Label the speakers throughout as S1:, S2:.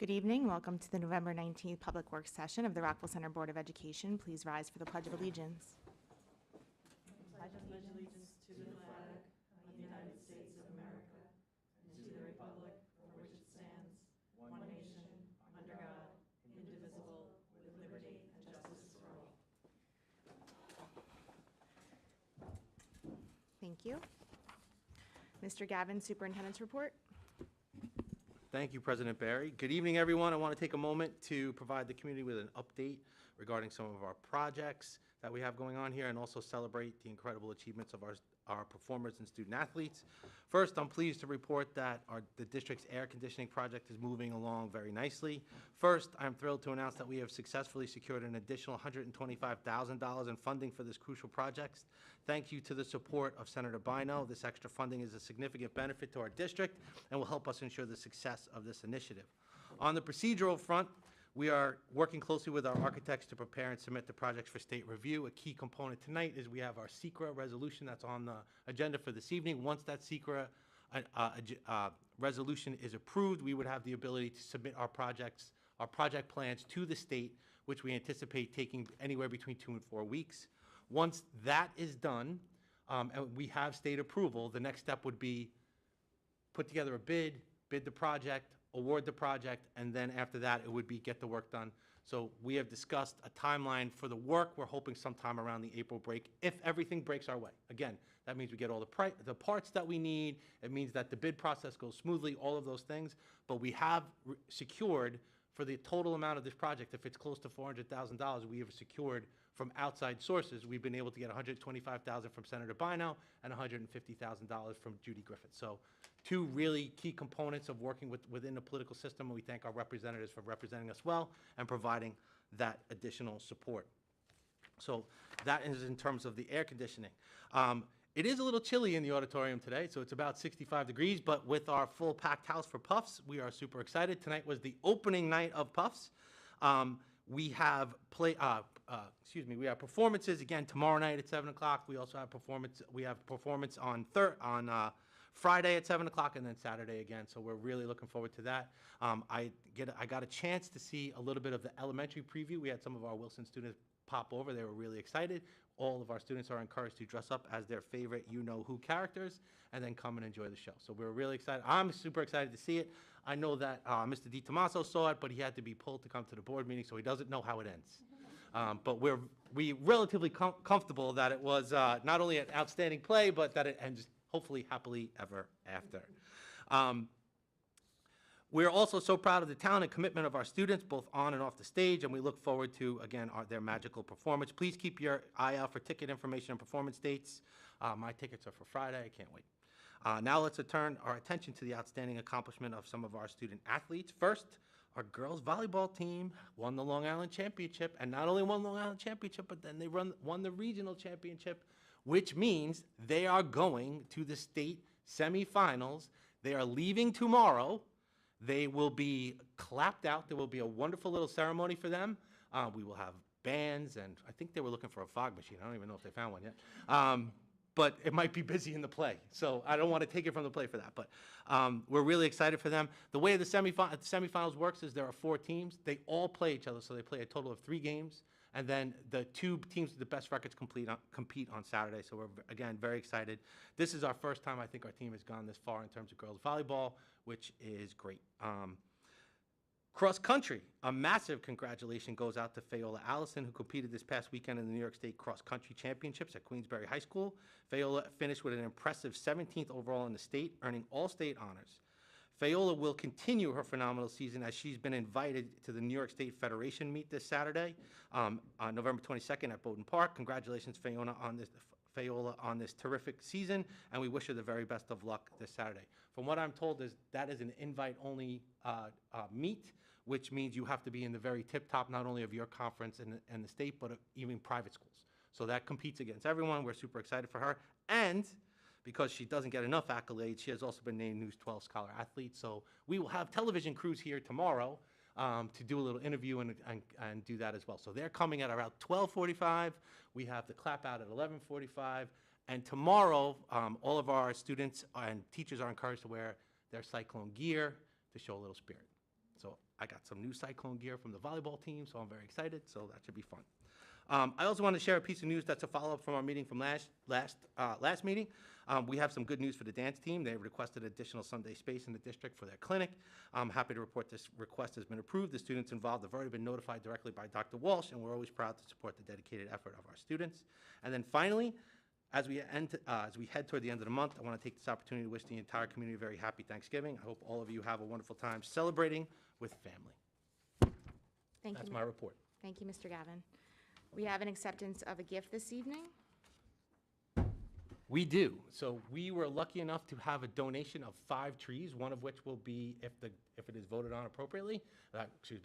S1: Good evening. Welcome to the November 19th Public Works session of the Rockville Center Board of Education. Please rise for the Pledge of Allegiance.
S2: Pledge allegiance to the flag of the United States of America and to the republic for which it stands, one nation, under God, indivisible, with liberty and justice for all.
S1: Thank you. Mr. Gavin, Superintendent's report.
S3: Thank you, President Barry. Good evening, everyone. I want to take a moment to provide the community with an update regarding some of our projects that we have going on here and also celebrate the incredible achievements of our performers and student athletes. First, I'm pleased to report that the district's air conditioning project is moving along very nicely. First, I'm thrilled to announce that we have successfully secured an additional $125,000 in funding for this crucial project. Thank you to the support of Senator Bino. This extra funding is a significant benefit to our district and will help us ensure the success of this initiative. On the procedural front, we are working closely with our architects to prepare and submit the projects for state review. A key component tonight is we have our SECRA resolution that's on the agenda for this evening. Once that SECRA resolution is approved, we would have the ability to submit our project plans to the state, which we anticipate taking anywhere between 2 and 4 weeks. Once that is done, and we have state approval, the next step would be put together a bid the project, award the project, and then after that, it would be get the work done. So we have discussed a timeline for the work. We're hoping sometime around the April break, if everything breaks our way. Again, that means we get all the parts that we need. It means that the bid process goes smoothly, all of those things. But we have secured for the total amount of this project, if it's close to $400,000, we have secured from outside sources. We've been able to get $125,000 from Senator Bino and $150,000 from Judy Griffith. So two really key components of working within the political system, and we thank our representatives for representing us well and providing that additional support. So that is in terms of the air conditioning. It is a little chilly in the auditorium today, so it's about 65 degrees, but with our full packed house for Puffs, we are super excited. Tonight was the opening night of Puffs. We have we have performances again tomorrow night at 7 o'clock. We also have performance on Friday at 7 o'clock and then Saturday again. So we're really looking forward to that. I got a chance to see a little bit of the elementary preview. We had some of our Wilson students pop over. They were really excited. All of our students are encouraged to dress up as their favorite you-know-who characters and then come and enjoy the show. So we're really excited. I'm super excited to see it. I know that Mr. DiTomaso saw it, but he had to be pulled to come to the board meeting, so he doesn't know how it ends. But we're relatively comfortable that it was not only an outstanding play, but that it ends hopefully happily ever after. We're also so proud of the talent and commitment of our students, both on and off the stage, and we look forward to, again, their magical performance. Please keep your eye out for ticket information and performance dates. My tickets are for Friday. I can't wait. Now let's turn our attention to the outstanding accomplishment of some of our student athletes. First, our girls volleyball team won the Long Island Championship, and not only won the Long Island Championship, but then they won the regional championship, which means they are going to the state semifinals. They are leaving tomorrow. They will be clapped out. There will be a wonderful little ceremony for them. We will have bands, and I think they were looking for a fog machine. I don't even know if they found one yet. But it might be busy in the play, so I don't want to take it from the play for that. But we're really excited for them. The way the semifinals works is there are 4 teams. They all play each other, so they play a total of 3 games. And then the 2 teams with the best records compete on Saturday. So we're, again, very excited. This is our first time I think our team has gone this far in terms of girls volleyball, which is great. Cross country, a massive congratulations goes out to Fayola Allison, who competed this past weekend in the New York State Cross Country Championships at Queensbury High School. Fayola finished with an impressive 17th overall in the state, earning all state honors. Fayola will continue her phenomenal season as she's been invited to the New York State Federation meet this Saturday, on November 22nd at Bowdoin Park. Congratulations, Fayola, on this terrific season, and we wish her the very best of luck this Saturday. From what I'm told, that is an invite-only meet, which means you have to be in the very tip-top, not only of your conference and the state, but even private schools. So that competes against everyone. We're super excited for her. And because she doesn't get enough accolades, she has also been named News 12 Scholar Athlete. So we will have television crews here tomorrow to do a little interview and do that as well. So they're coming at around 12:45. We have the clap out at 11:45. And tomorrow, all of our students and teachers are encouraged to wear their Cyclone gear to show a little spirit. So I got some new Cyclone gear from the volleyball team, so I'm very excited, so that should be fun. I also want to share a piece of news that's a follow-up from our meeting from last meeting. We have some good news for the dance team. They requested additional Sunday space in the district for their clinic. I'm happy to report this request has been approved. The students involved have already been notified directly by Dr. Walsh, and we're always proud to support the dedicated effort of our students. And then finally, as we head toward the end of the month, I want to take this opportunity to wish the entire community a very happy Thanksgiving. I hope all of you have a wonderful time celebrating with family.
S1: Thank
S3: That's
S1: you.
S3: my report.
S1: Thank you, Mr. Gavin. We have an acceptance of a gift this evening.
S3: We do. So we were lucky enough to have a donation of 5 trees, one of which will be, if it is voted on appropriately,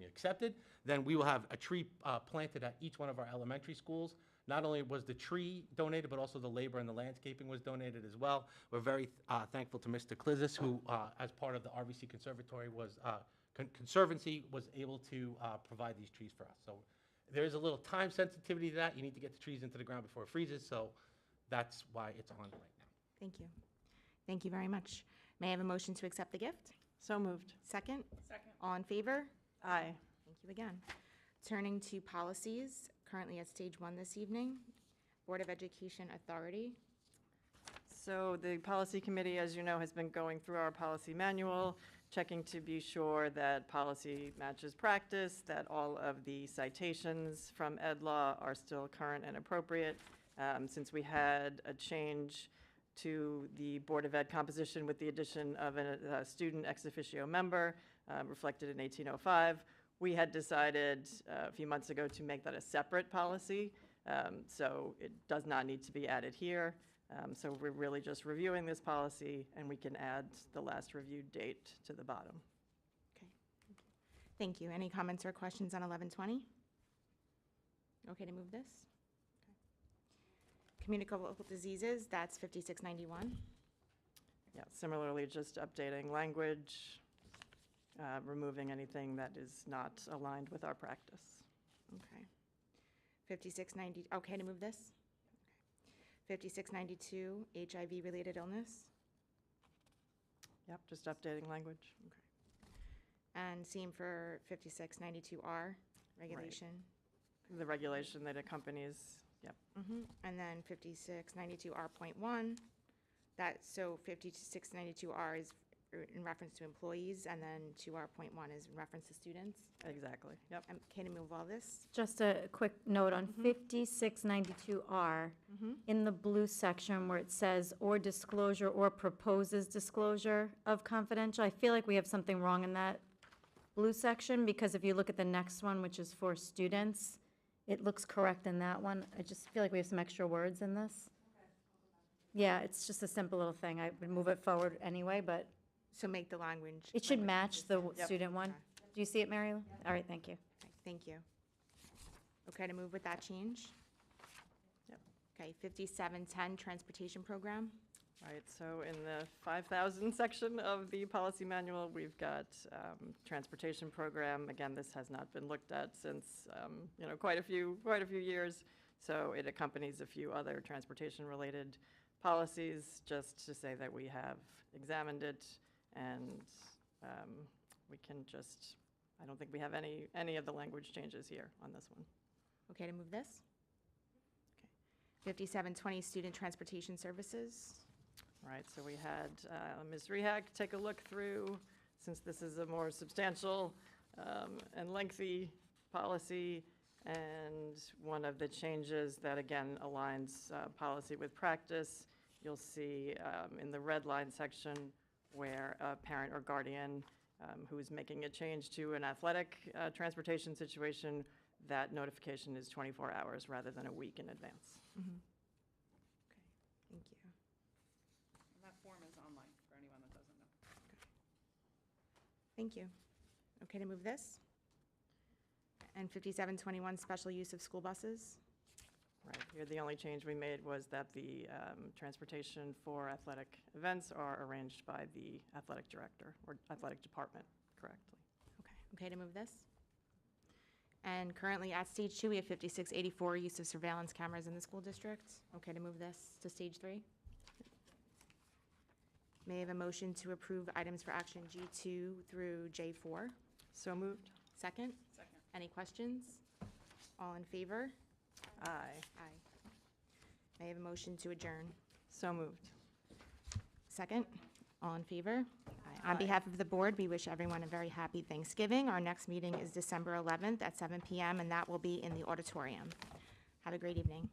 S3: accepted, then we will have a tree planted at each one of our elementary schools. Not only was the tree donated, but also the labor and the landscaping was donated as well. We're very thankful to Mr. Klizis, who, as part of the RVC Conservatory, Conservancy, was able to provide these trees for us. So there is a little time sensitivity to that. You need to get the trees into the ground before it freezes, so that's why it's on right now.
S1: Thank you. Thank you very much. May I have a motion to accept the gift?
S2: So moved.
S1: Second?
S4: Second.
S1: All in favor?
S2: Aye.
S1: Thank you again. Turning to policies, currently at stage 1 this evening, Board of Education Authority.
S2: So the policy committee, as you know, has been going through our policy manual, checking to be sure that policy matches practice, that all of the citations from Ed Law are still current and appropriate. Since we had a change to the Board of Ed composition with the addition of a student ex officio member reflected in 1805, we had decided a few months ago to make that a separate policy. So it does not need to be added here. So we're really just reviewing this policy, and we can add the last reviewed date to the bottom.
S1: Okay. Thank you. Any comments or questions on 1120? Okay to move this? Okay. Communicable diseases, that's 5691.
S2: Yeah, similarly, just updating language, removing anything that is not aligned with our practice.
S1: Okay. 5690, okay to move this? Okay. 5692, HIV-related illness.
S2: Yep, just updating language.
S1: And same for 5692R, regulation.
S2: The regulation that accompanies, yep.
S1: And then 5692R.1, so 5692R is in reference to employees, and then 2R.1 is in reference to students.
S2: Exactly, yep.
S1: Can I move all this?
S4: Just a quick note on 5692R, in the blue section where it says or disclosure or proposes disclosure of confidential, I feel like we have something wrong in that blue section, because if you look at the next one, which is for students, it looks correct in that one. I just feel like we have some extra words in this. Yeah, it's just a simple little thing. I would move it forward anyway, but
S1: So make the language.
S4: it should match the
S2: Yep.
S4: student one.
S1: Okay.
S4: Do you see it, Mary Lou? All right, thank you.
S1: Okay, thank you. Okay to move with that change?
S2: Yep.
S1: Okay, 5710, transportation program.
S2: Right, so in the 5,000 section of the policy manual, we've got transportation program. Again, this has not been looked at since, quite a few years. So it accompanies a few other transportation-related policies, just to say that we have examined it, and we can just, I don't think we have any of the language changes here on this one.
S1: Okay to move this? Okay. 5720, student transportation services.
S2: Right, so we had Ms. Rehak take a look through, since this is a more substantial and lengthy policy, and one of the changes that, again, aligns policy with practice, you'll see in the red line section where a parent or guardian who's making a change to an athletic transportation situation, that notification is 24 hours rather than a week in advance.
S1: Thank you.
S5: That form is online for anyone that doesn't know.
S1: Thank you. Okay to move this? And 5721, special use of school buses.
S2: Right, here the only change we made was that the transportation for athletic events are arranged by the athletic director or athletic department correctly.
S1: Okay to move this? And currently at stage 2, we have 5684, use of surveillance cameras in the school district. Okay to move this to stage 3? May I have a motion to approve items for action G2 through J4?
S2: So moved.
S1: Second?
S5: Second.
S1: Any questions? All in favor?
S2: Aye.
S1: Aye. May I have a motion to adjourn?
S2: So moved.
S1: Second? All in favor? Aye. On
S2: Aye.
S1: behalf of the board, we wish everyone a very happy Thanksgiving. Our next meeting is December 11th at 7 PM, and that will be in the auditorium. Have a great evening.